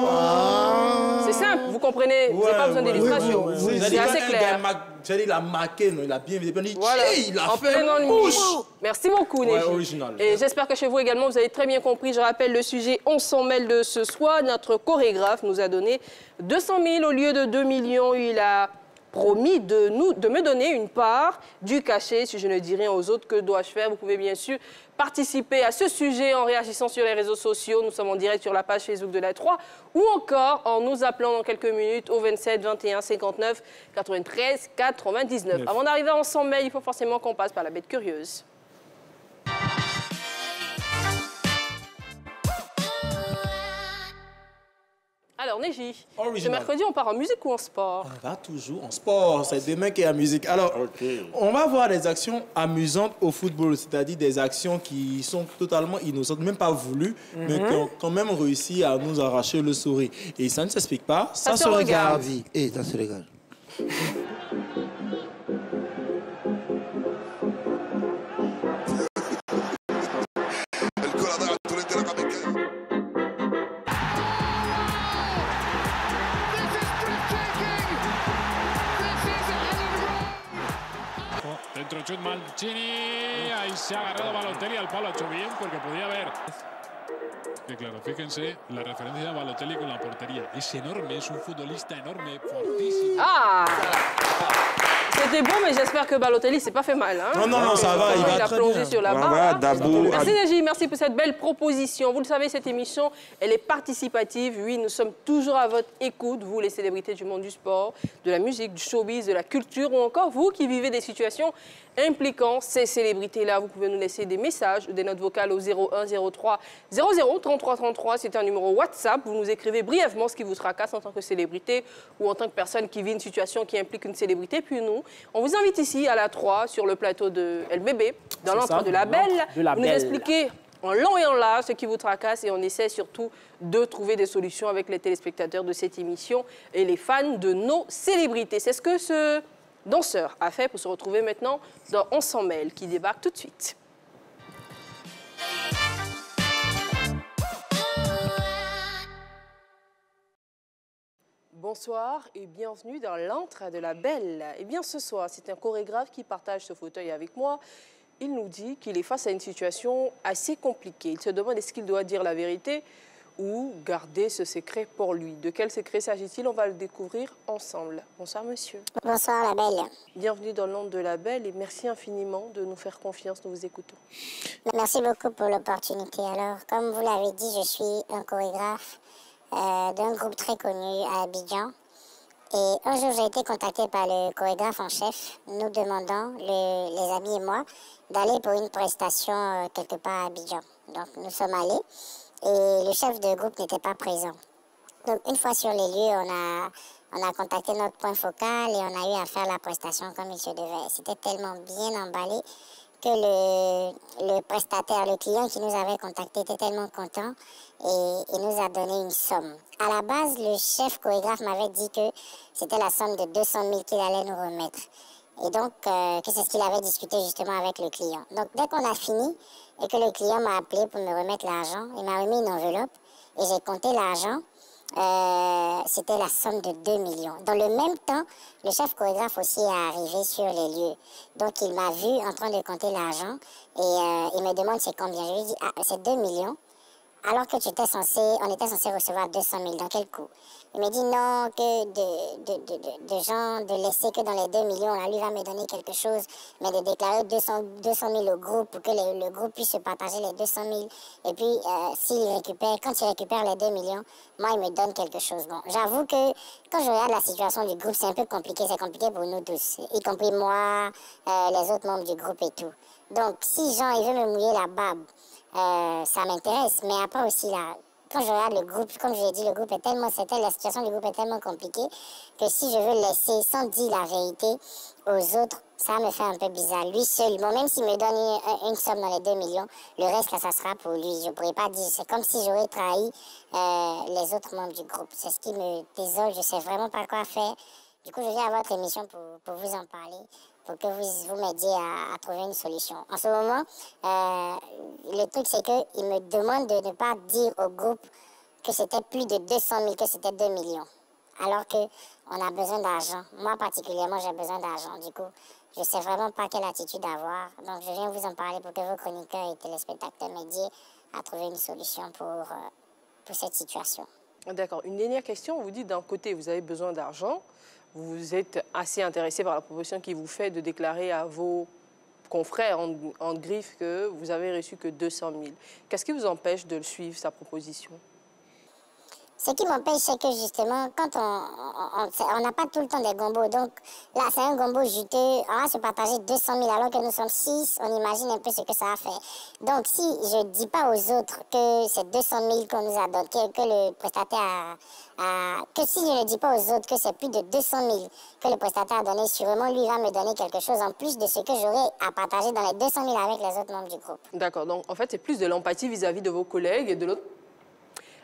C'est simple, vous comprenez, vous n'avez pas besoin d'illustration. C'est assez clair. Il a marqué, il a bien dit, voilà. Il a en fait pleine bouche. Merci beaucoup, Neji. Original. Et j'espère que chez vous également, vous avez très bien compris. Je rappelle le sujet, on s'en mêle de ce soir. Notre chorégraphe nous a donné 200 000 au lieu de 2 millions. Il a promis de me donner une part du cachet. Si je ne dis rien aux autres, que dois-je faire? Vous pouvez bien sûr participer à ce sujet en réagissant sur les réseaux sociaux. Nous sommes en direct sur la page Facebook de la 3 ou encore en nous appelant dans quelques minutes au 27 21 59 93 99. Avant d'arriver en 100 mails, il faut forcément qu'on passe par la bête curieuse. Alors, Neji, ce mercredi, on part en musique ou en sport? On va toujours en sport, c'est demain qui est en musique. Alors, on va voir des actions amusantes au football, c'est-à-dire des actions qui sont totalement innocentes, même pas voulues, mais qui ont quand même réussi à nous arracher le sourire. Et ça ne s'explique pas, ça se regarde. Et ça se regarde. Dentro Chut Mancini, ahí se ha agarrado Balotelli al palo, ha hecho bien porque podía haber. Y claro, fíjense la referencia de Balotelli con la portería. Es enorme, es un futbolista enorme, fortísimo. Ah! C'était bon, mais j'espère que Balotelli s'est pas fait mal. Hein? Non, ça va, il a plongé bien. sur la barre. Merci Neji, merci pour cette belle proposition. Vous le savez, cette émission, elle est participative. Oui, nous sommes toujours à votre écoute, vous les célébrités du monde du sport, de la musique, du showbiz, de la culture, ou encore vous qui vivez des situations impliquant ces célébrités-là. Vous pouvez nous laisser des messages ou des notes vocales au 01 03 00 33 33. C'est un numéro WhatsApp. Vous nous écrivez brièvement ce qui vous tracasse en tant que célébrité ou en tant que personne qui vit une situation qui implique une célébrité. Puis nous, on vous invite ici à la 3 sur le plateau de LBB, dans l'entre de la Belle. Vous nous expliquez en long et en large ce qui vous tracasse et on essaie surtout de trouver des solutions avec les téléspectateurs de cette émission et les fans de nos célébrités. C'est ce que ce danseur a fait pour se retrouver maintenant dans On s'en mêle, qui débarque tout de suite. Bonsoir et bienvenue dans l'antre de la Belle. Eh bien ce soir, c'est un chorégraphe qui partage ce fauteuil avec moi. Il nous dit qu'il est face à une situation assez compliquée. Il se demande est-ce qu'il doit dire la vérité ou garder ce secret pour lui. De quel secret s'agit-il? On va le découvrir ensemble. Bonsoir, monsieur. Bonsoir, la Belle. Bienvenue dans l'onde de la Belle et merci infiniment de nous faire confiance. Nous vous écoutons. Merci beaucoup pour l'opportunité. Alors, comme vous l'avez dit, je suis un chorégraphe d'un groupe très connu à Abidjan. Et un jour, j'ai été contacté par le chorégraphe en chef, nous demandant, les amis et moi, d'aller pour une prestation quelque part à Abidjan. Donc, nous sommes allés. Et le chef de groupe n'était pas présent. Donc, une fois sur les lieux, on a contacté notre point focal et on a eu à faire la prestation comme il se devait. C'était tellement bien emballé que le prestataire, le client qui nous avait contacté était tellement content et nous a donné une somme. À la base, le chef chorégraphe m'avait dit que c'était la somme de 200 000 qu'il allait nous remettre. Et donc, que c'est ce qu'il avait discuté justement avec le client. Donc, dès qu'on a fini et que le client m'a appelé pour me remettre l'argent, il m'a remis une enveloppe et j'ai compté l'argent. C'était la somme de 2 millions. Dans le même temps, le chef chorégraphe aussi est arrivé sur les lieux. Donc, il m'a vu en train de compter l'argent et il me demande c'est combien. Je lui dis, c'est 2 millions. Alors que on était censé recevoir 200 000. Dans quel coup? Il me dit non, que de gens, de laisser que dans les 2 millions, là, lui va me donner quelque chose, mais de déclarer 200 000 au groupe pour que le groupe puisse se partager les 200 000. Et puis, quand il récupère les 2 millions, moi, il me donne quelque chose. Bon, j'avoue que quand je regarde la situation du groupe, c'est un peu compliqué. C'est compliqué pour nous tous, y compris moi, les autres membres du groupe et tout. Donc, si Jean, il veut me mouiller la barbe, ça m'intéresse, mais après aussi, là, quand je regarde le groupe, comme je l'ai dit, la situation du groupe est tellement compliquée que si je veux laisser sans dire la vérité aux autres, ça me fait un peu bizarre. Lui seul, bon, même s'il me donne une somme dans les 2 millions, le reste, là, ça sera pour lui. Je ne pourrais pas dire, c'est comme si j'aurais trahi les autres membres du groupe. C'est ce qui me désole, je ne sais vraiment pas quoi faire. Du coup, je viens à votre émission pour vous en parler, pour que vous m'aidiez à trouver une solution. En ce moment, le truc, c'est qu'il me demande de ne pas dire au groupe que c'était plus de 200 000, que c'était 2 millions. alors qu'on a besoin d'argent. Moi, particulièrement, j'ai besoin d'argent. Du coup, je ne sais vraiment pas quelle attitude avoir. Donc, je viens vous en parler pour que vos chroniqueurs et téléspectateurs m'aident à trouver une solution pour cette situation. D'accord. Une dernière question. Vous dites d'un côté, vous avez besoin d'argent. Vous êtes assez intéressé par la proposition qui vous fait de déclarer à vos confrères en griffe que vous avez reçu que 200 000. Qu'est-ce qui vous empêche de le suivre, sa proposition? Ce qui m'empêche, c'est que justement, quand on n'a pas tout le temps des gombos. Donc là, c'est un gombo juteux. On va se partager 200 000 alors que nous sommes 6. On imagine un peu ce que ça a fait. Donc si je ne dis pas aux autres que c'est 200 000 qu'on nous a donné, que le prestataire que si je ne dis pas aux autres que c'est plus de 200 000 que le prestataire a donné, sûrement lui va me donner quelque chose en plus de ce que j'aurai à partager dans les 200 000 avec les autres membres du groupe. D'accord. Donc en fait, c'est plus de l'empathie vis-à-vis de vos collègues et de l'autre.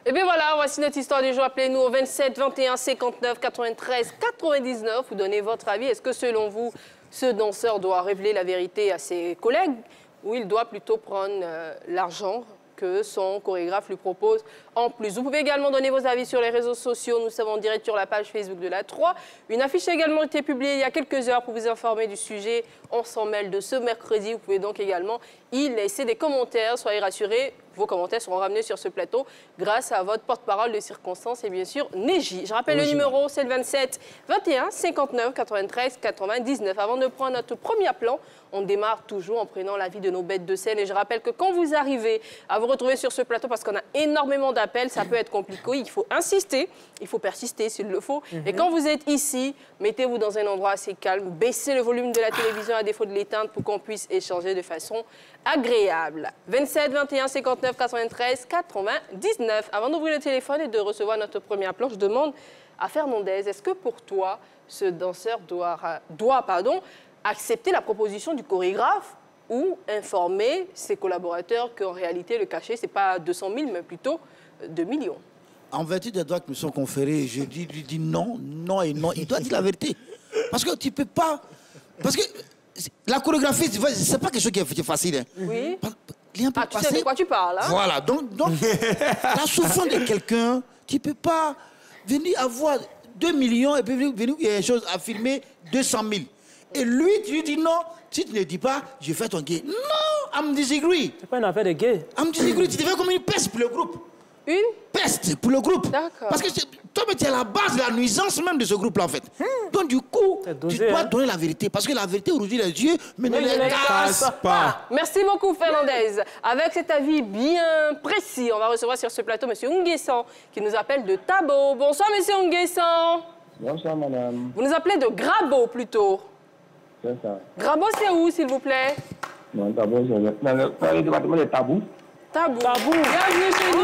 Et bien voilà, voici notre histoire du jour. Appelez-nous au 27 21 59 93 99. Vous donnez votre avis. Est-ce que selon vous, ce danseur doit révéler la vérité à ses collègues ou il doit plutôt prendre l'argent que son chorégraphe lui propose en plus? Vous pouvez également donner vos avis sur les réseaux sociaux. Nous sommes en direct sur la page Facebook de la 3. Une affiche a également été publiée il y a quelques heures pour vous informer du sujet. On s'en mêle de ce mercredi. Vous pouvez donc également y laisser des commentaires. Soyez rassurés, vos commentaires seront ramenés sur ce plateau grâce à votre porte-parole de circonstance et bien sûr Neji. Je rappelle le numéro, c'est le 27 21 59 93 99. Avant de prendre notre premier plan, on démarre toujours en prenant l'avis de nos bêtes de scène. Et je rappelle que quand vous arrivez à vous retrouver sur ce plateau, parce qu'on a énormément d'appels, ça peut être compliqué, il faut insister, il faut persister s'il le faut. Et quand vous êtes ici, mettez-vous dans un endroit assez calme, baissez le volume de la télévision à défaut de l'éteindre pour qu'on puisse échanger de façon agréable. 27 21 59 93 99. Avant d'ouvrir le téléphone et de recevoir notre premier plan, je demande à Fernandez, est-ce que pour toi, ce danseur doit accepter la proposition du chorégraphe ou informer ses collaborateurs qu'en réalité, le cachet, ce n'est pas 200 000, mais plutôt 2 millions? En vertu des droits qui me sont conférés, je lui dis non, non et non. Il doit dire la vérité. Parce que tu ne peux pas... Parce que la chorégraphie, ce n'est pas quelque chose qui est facile. Hein. Oui. Tu sais de quoi tu parles. Hein? Voilà. Donc la souffrance de quelqu'un, tu ne peux pas venir avoir 2 millions et puis venir il y a une chose à filmer 200 000. Et lui, tu lui dis non. Si tu ne dis pas, je fais ton gay. Non, I'm disagree. C'est pas une affaire de gay. I'm disagree. Tu deviens comme une peste pour le groupe. Une peste pour le groupe. D'accord. Parce que toi, tu es à la base de la nuisance même de ce groupe-là, en fait. Donc, du coup, tu dois donner la vérité. Parce que la vérité rougit les yeux, mais ne les casse pas. Merci beaucoup, Fernandez. Avec cet avis bien précis, on va recevoir sur ce plateau M. Nguessan, qui nous appelle de Tabo. Bonsoir, M. Nguessan. Bonsoir, madame. Vous nous appelez de Grabo, plutôt. C'est ça. Grabo, c'est où, s'il vous plaît? Non, Tabo, c'est dans le département de Tabou. Tabou. Bienvenue chez nous.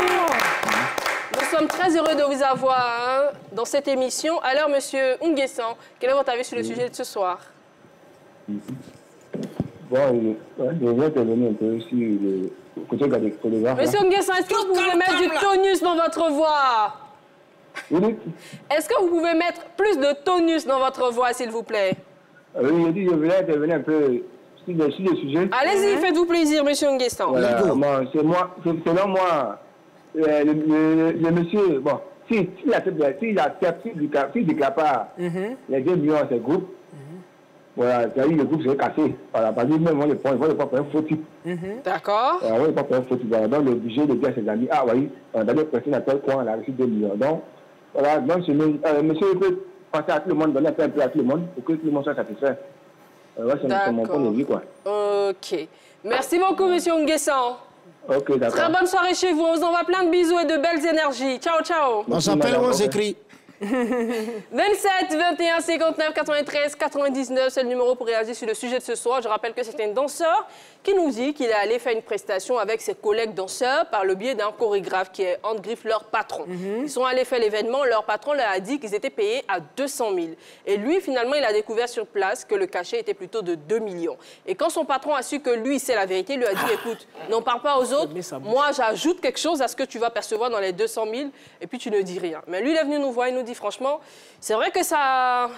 Nous sommes très heureux de vous avoir dans cette émission. Alors, Monsieur Nguessan, quel est votre avis sur le sujet de ce soir? Bon, je vais intervenir un peu sur le côté des chorégraphes. Monsieur Nguessan, est-ce que vous pouvez mettre du tonus dans votre voix? Oui. Est-ce que vous pouvez mettre plus de tonus dans votre voix, s'il vous plaît? Oui, je dis je voulais intervenir un peu sur le sujet. Allez-y, faites-vous plaisir, Monsieur Nguessan. Voilà, selon moi, le monsieur, bon, s'il ne déclare pas les 2 millions à ses groupes, voilà, le groupe serait cassé. Voilà, parce que même, on ne va pas faire un faux type. D'accord. On ne va pas faire un faux type. Voilà, donc, le budget de dire à ses amis, ah oui, dans les personnes à tel point, on a reçu 2 millions. Donc, voilà, donc, monsieur peut penser à tout le monde, donner un peu à tout le monde, pour que tout le monde soit satisfait. C'est mon point de vue, quoi. OK. Merci beaucoup, Monsieur Nguessan. Ok, d'accord. Très bonne soirée chez vous. On vous envoie plein de bisous et de belles énergies. Ciao, ciao. On s'appelle, on s'écrit. 27 21 59 93 99, c'est le numéro pour réagir sur le sujet de ce soir. Je rappelle que c'est un danseur qui nous dit qu'il est allé faire une prestation avec ses collègues danseurs par le biais d'un chorégraphe qui est en griffe leur patron. Ils sont allés faire l'événement, leur patron leur a dit qu'ils étaient payés à 200 000. Et lui, finalement, il a découvert sur place que le cachet était plutôt de 2 millions. Et quand son patron a su que lui, c'est la vérité, il lui a dit, écoute, n'en parle pas aux autres, moi, j'ajoute quelque chose à ce que tu vas percevoir dans les 200 000 et puis tu ne dis rien. Mais lui, il est venu nous voir, il nous dit franchement, c'est vrai que ça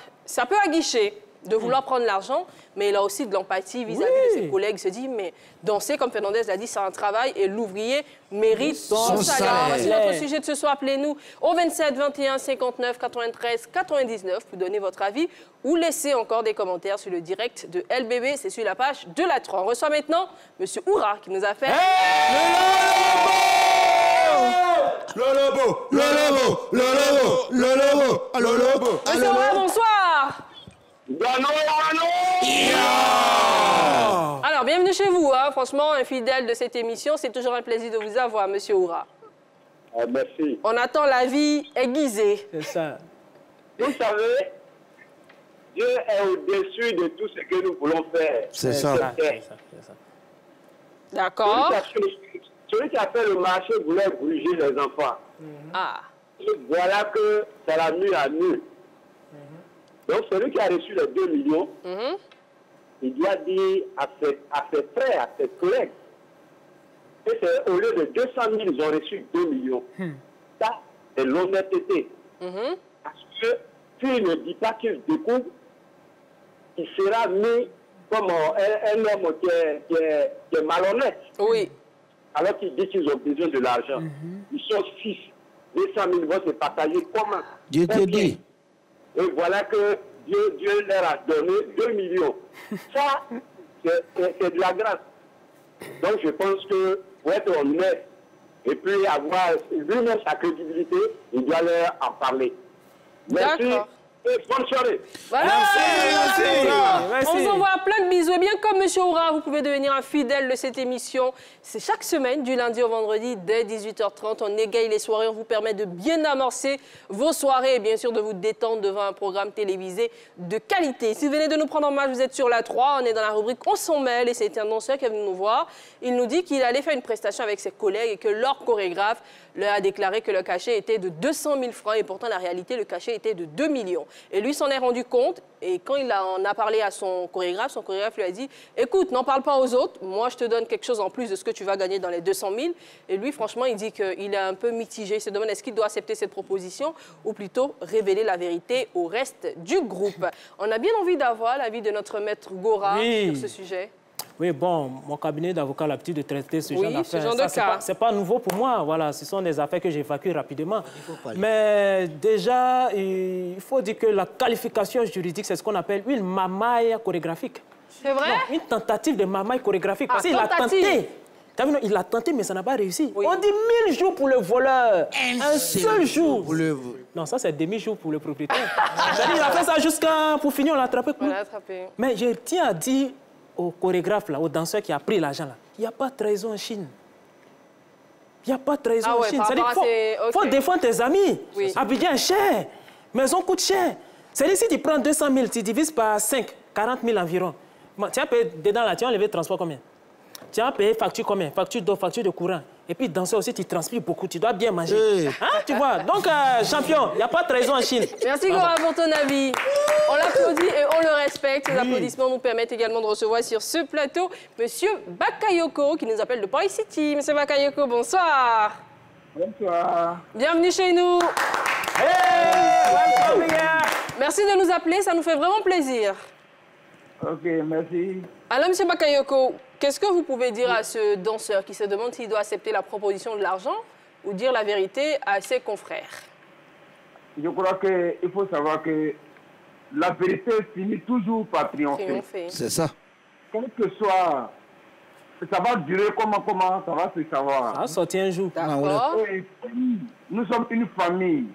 peut aguicher. de vouloir prendre l'argent, mais il a aussi de l'empathie vis-à-vis de ses collègues. Il se dit, mais danser, comme Fernandez l'a dit, c'est un travail et l'ouvrier mérite son salaire. Voici notre sujet de ce soir. Appelez-nous au 27 21 59 93 99 pour donner votre avis ou laisser encore des commentaires sur le direct de LBB. C'est sur la page de la 3. On reçoit maintenant M. Oura qui nous a fait... Le lobo. Monsieur Oura, bonsoir. Alors, bienvenue chez vous. Hein. Franchement, un fidèle de cette émission, c'est toujours un plaisir de vous avoir, Monsieur Oura. Merci. On attend la vie aiguisée. C'est ça. Vous savez, Dieu est au-dessus de tout ce que nous voulons faire. C'est ça. D'accord. Celui qui a fait le marché voulait gruger les enfants. Ah. Et voilà que ça l'a mis à nu. Donc, celui qui a reçu les 2 millions, il doit dire à ses frères, à ses collègues, que c'est au lieu de 200 000, ils ont reçu 2 millions. Ça, c'est l'honnêteté. Parce que s'il ne dit pas qu'il découvre, il sera mis comme un homme qui est malhonnête. Oui. Alors qu'ils disent qu'ils ont besoin de l'argent. Ils sont 6. 200 000 vont se partager comment? Dieu te dit. Et voilà que Dieu leur a donné 2 millions. Ça, c'est de la grâce. Donc je pense que pour être honnête et puis avoir lui-même sa crédibilité, il doit leur en parler. Merci. Et bonne soirée. Voilà. Merci. On vous envoie plein de bisous. Et bien comme M. Oura, vous pouvez devenir un fidèle de cette émission. C'est chaque semaine, du lundi au vendredi, dès 18h30. On égaye les soirées, on vous permet de bien amorcer vos soirées et bien sûr de vous détendre devant un programme télévisé de qualité. Si vous venez de nous prendre en marche, vous êtes sur la 3. On est dans la rubrique On s'en mêle et c'est un danseur qui est venu nous voir. Il nous dit qu'il allait faire une prestation avec ses collègues et que leur chorégraphe leur a déclaré que le cachet était de 200 000 francs et pourtant, la réalité, le cachet était de 2 millions. Et lui s'en est rendu compte et quand il en a parlé à son chorégraphe lui a dit « Écoute, n'en parle pas aux autres, moi je te donne quelque chose en plus de ce que tu vas gagner dans les 200 000 ». Et lui, franchement, il dit qu'il est un peu mitigé. Il se demande est-ce qu'il doit accepter cette proposition ou plutôt révéler la vérité au reste du groupe. On a bien envie d'avoir l'avis de notre maître Gora sur ce sujet. Oui, bon, mon cabinet d'avocat a l'habitude de traiter ce genre d'affaires. C'est pas nouveau pour moi, voilà, ce sont des affaires que j'évacue rapidement. Mais déjà, il faut dire que la qualification juridique, c'est ce qu'on appelle une mamaille chorégraphique. C'est vrai? Non, une tentative de mamaille chorégraphique. Parce qu'il a tenté. Il a tenté, mais ça n'a pas réussi. Oui. On dit 1000 jours pour le voleur. Un seul jour. Non, ça, c'est demi-jour pour le propriétaire. C'est-à-dire, il a fait ça jusqu'à... Pour finir, on l'a attrapé. Mais je tiens à dire au chorégraphe, là, au danseur qui a pris l'argent, là, il n'y a pas de trahison en Chine. Il n'y a pas de trahison en Chine. C'est-à-dire qu'il faut défendre tes amis. Oui. Abidjan est cher. Maison coûte cher. C'est-à-dire si tu prends 200 000, tu divises par 5, 40 000 environ. Tu as payé dedans, là, tu as enlevé le transport combien? Tu as payé facture combien? Facture d'eau, facture de courant. Et puis, dans ça aussi, tu transpires beaucoup. Tu dois bien manger. Hein, tu vois? Donc, champion, il n'y a pas de trahison en Chine. Merci, Gora, pour ton avis. On l'applaudit et on le respecte. Ces applaudissements nous permettent également de recevoir sur ce plateau M. Bakayoko, qui nous appelle de Paris City. M. Bakayoko, bonsoir. Bonsoir. Bienvenue chez nous. Hey, merci de nous appeler, ça nous fait vraiment plaisir. Ok, merci. Alors, M. Bakayoko, qu'est-ce que vous pouvez dire à ce danseur qui se demande s'il doit accepter la proposition de l'argent ou dire la vérité à ses confrères? Je crois qu'il faut savoir que la vérité finit toujours par triompher. C'est ça. Quel que soit, ça va durer comment, ça va se savoir. Ça va sortir un jour. Nous sommes une famille.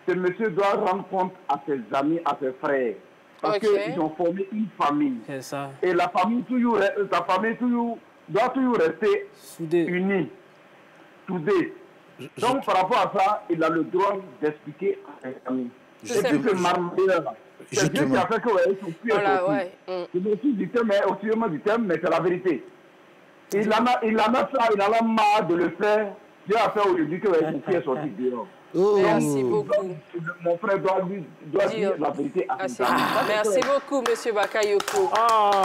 Ce monsieur doit rendre compte à ses amis, à ses frères. Parce qu'ils ont formé une famille. C'est ça. Et la famille, doit toujours rester unie, soudée. Donc, par rapport à ça, il a le droit d'expliquer à ses amis. Et puis, le marmonneur, c'est Dieu qui a fait qu'ils sont plus C'est aussi du terme, mais aussi du terme, mais c'est la vérité. Il en a marre de le faire. Dieu a fait aujourd'hui que son fils est sorti dehors. Merci beaucoup. Mon frère doit dire la vérité à ses amis. Merci beaucoup, M. Bakayoko.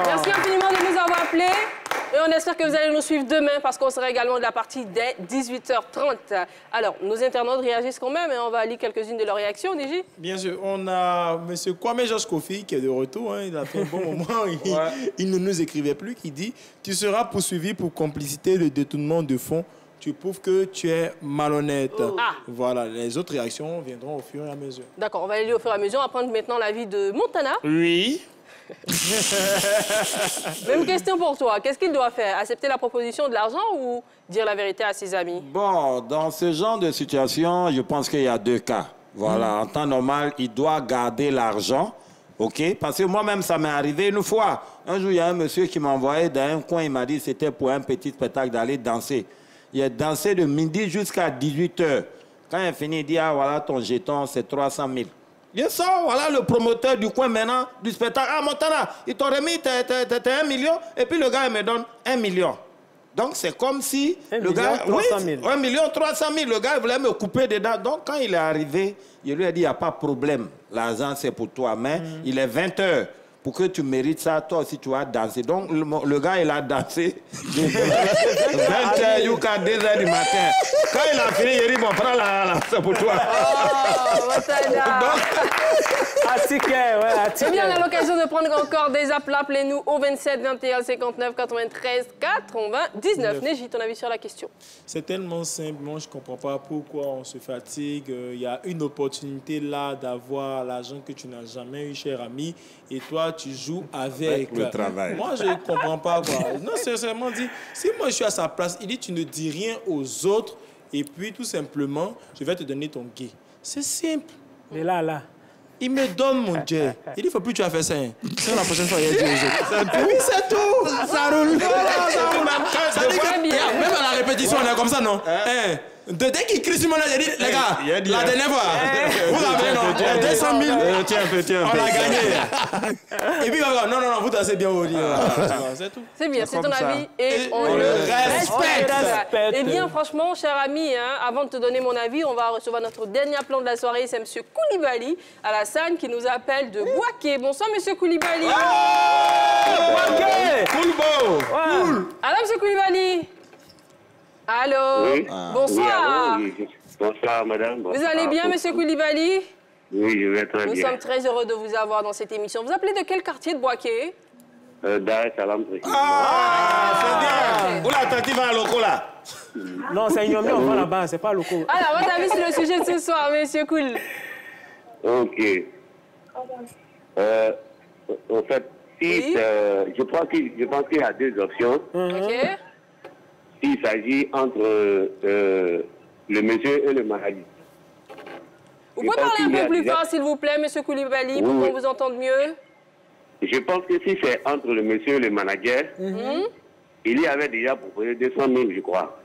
Merci infiniment de nous avoir appelés. Et on espère que vous allez nous suivre demain parce qu'on sera également de la partie dès 18h30. Alors, nos internautes réagissent quand même et on va lire quelques-unes de leurs réactions, Niji. Bien sûr, on a M. Kwame Georges Kofi qui est de retour. Hein, il a fait un bon moment. Il ne nous écrivait plus. Qui dit « Tu seras poursuivi pour complicité de détournement de fonds. Tu prouves que tu es malhonnête. Voilà, les autres réactions viendront au fur et à mesure. D'accord, on va les lire au fur et à mesure. On va prendre maintenant l'avis de Montana. Oui. Même question pour toi. Qu'est-ce qu'il doit faire? Accepter la proposition de l'argent ou dire la vérité à ses amis? Bon, dans ce genre de situation, je pense qu'il y a deux cas. Voilà, en temps normal, il doit garder l'argent. OK? Parce que moi-même, ça m'est arrivé une fois. Un jour, il y a un monsieur qui m'a envoyé dans un coin. Il m'a dit que c'était pour un petit spectacle d'aller danser. Il a dansé de midi jusqu'à 18h. Quand il a fini, il dit, ah, voilà ton jeton, c'est 300 000. Il dit ça, voilà le promoteur du coin maintenant, du spectacle. Ah, Montana, il t'aurait mis 1 million, et puis le gars, il me donne 1 million. Donc, c'est comme si le gars... 300 000. 1 300 000, le gars, il voulait me couper dedans. Donc, quand il est arrivé, je lui ai dit, il n'y a pas de problème. L'argent, c'est pour toi. Mais il est 20h. Pour que tu mérites ça, toi aussi, tu vas danser. Donc, le gars, il a dansé de 20h jusqu'à 2h du matin. Quand il a fini, il dit, bon, prends la c'est pour toi. Oh, Montana. Eh bien, on a l'occasion de prendre encore des appels. Appelez-nous au 27 21 59 93 99. Neji, ton avis sur la question? C'est tellement simple. Moi, je ne comprends pas pourquoi on se fatigue. Il y a une opportunité là d'avoir l'argent que tu n'as jamais eu, cher ami. Et toi, tu joues avec le travail. Moi, je ne comprends pas. Quoi. Non, sincèrement, dit, si moi je suis à sa place, il dit tu ne dis rien aux autres et puis tout simplement, je vais te donner ton gay. C'est simple. Mais là. Il me donne mon jet. Il dit, il ne faut plus que tu as fait ça. Hein. Sinon, la prochaine fois, il a dit aux autres. Oui, c'est tout. Ça roule. Ça dit que, même à la répétition, on est comme ça, non? Dès qu'il crie sur mon âge, il dit, les gars, la dernière fois, vous avez, non, 200 000, on a gagné. Et puis, non, vous dansez bien au lit. C'est tout. C'est bien, c'est ton avis et on le respecte. Eh bien, franchement, cher ami, avant de te donner mon avis, on va recevoir notre dernier plan de la soirée. C'est M. Koulibaly à la scène qui nous appelle de Bouaké. Bonsoir, M. Koulibaly. Bouaké. Cool. Alors, M. Koulibaly. Allô? Oui. Bonsoir. Oui, bonsoir, madame. Bonsoir. Vous allez bien, M. Koulibaly? Oui, je vais très bien. Nous sommes très heureux de vous avoir dans cette émission. Vous appelez de quel quartier de Bouaké? Dar es Salaam. C'est bien. Où l'attentif à loco, là? Non, c'est ignoré, on va là-bas, c'est pas loco. Alors, votre avis sur le sujet de ce soir, M. Koul? OK. En fait, si, je pense qu'il y a deux options. OK. S'il s'agit entre le monsieur et le mari. Vous pouvez parler un peu plus fort, s'il vous plaît, M. Koulibaly, pour qu'on vous entende mieux? Je pense que si c'est entre le monsieur et le manager, il y avait déjà proposé 200 000, je crois.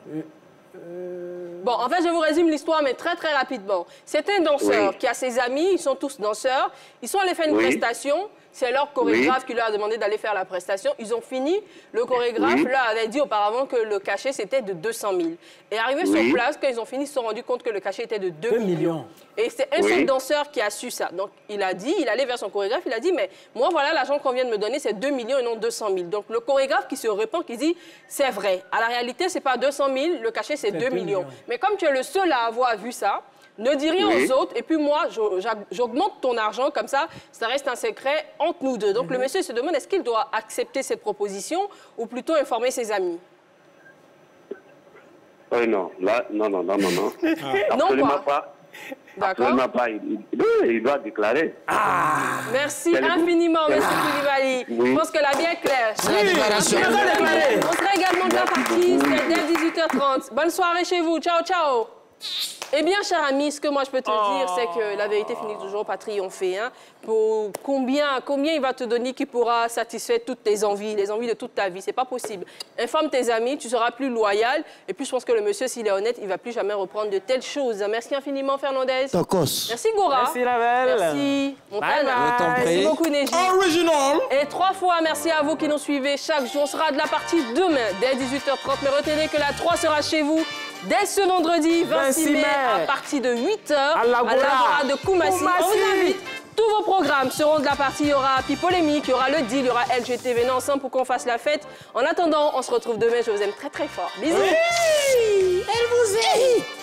Bon, en fait, je vous résume l'histoire, mais très, très rapidement. C'est un danseur qui a ses amis, ils sont tous danseurs. Ils sont allés faire une prestation. C'est leur chorégraphe qui leur a demandé d'aller faire la prestation. Ils ont fini. Le chorégraphe leur avait dit auparavant que le cachet, c'était de 200 000. Et arrivé sur place, quand ils ont fini, ils se sont rendus compte que le cachet était de 2 millions. Et c'est un seul danseur qui a su ça. Donc, il a dit, il allait vers son chorégraphe, il a dit, mais moi, voilà, l'argent qu'on vient de me donner, c'est 2 millions et non 200 000. Donc, le chorégraphe qui se répand, qui dit, c'est vrai. À la réalité, c'est pas 200 000, le cachet, c'est 2 millions. Mais comme tu es le seul à avoir vu ça, ne dis rien aux autres, et puis moi, j'augmente ton argent, comme ça reste un secret entre nous deux. Donc le monsieur se demande, est-ce qu'il doit accepter cette proposition ou plutôt informer ses amis? Non, là, non. Absolument pas. D'accord. Absolument pas. Il doit déclarer. Merci infiniment, M. Koulibaly. Je pense que la vie est claire. On sera également de la partie, c'est dès 18h30. Bonne soirée chez vous. Ciao, ciao. Eh bien, cher ami, ce que moi je peux te dire, c'est que la vérité finit toujours par triompher. Hein. Pour combien il va te donner qui pourra satisfaire toutes tes envies, les envies de toute ta vie? C'est pas possible. Informe tes amis, tu seras plus loyal. Et puis, je pense que le monsieur, s'il est honnête, il va plus jamais reprendre de telles choses. Merci infiniment, Fernandez. Tacos. Merci, Gora. Merci, la belle. Merci, Montana. Merci beaucoup, Neji. Original. Et 3 fois, merci à vous qui nous suivez chaque jour. On sera de la partie demain, dès 18h30. Mais retenez que la 3 sera chez vous dès ce vendredi 26 mai, à partir de 8h, à l'Agora de Koumassi. On vous invite Tous vos programmes seront de la partie. Il y aura Happy Polémique, il y aura le deal, il y aura LGTV. Venez ensemble pour qu'on fasse la fête. En attendant, on se retrouve demain. Je vous aime très très fort. Bisous. Oui, elle vous aime.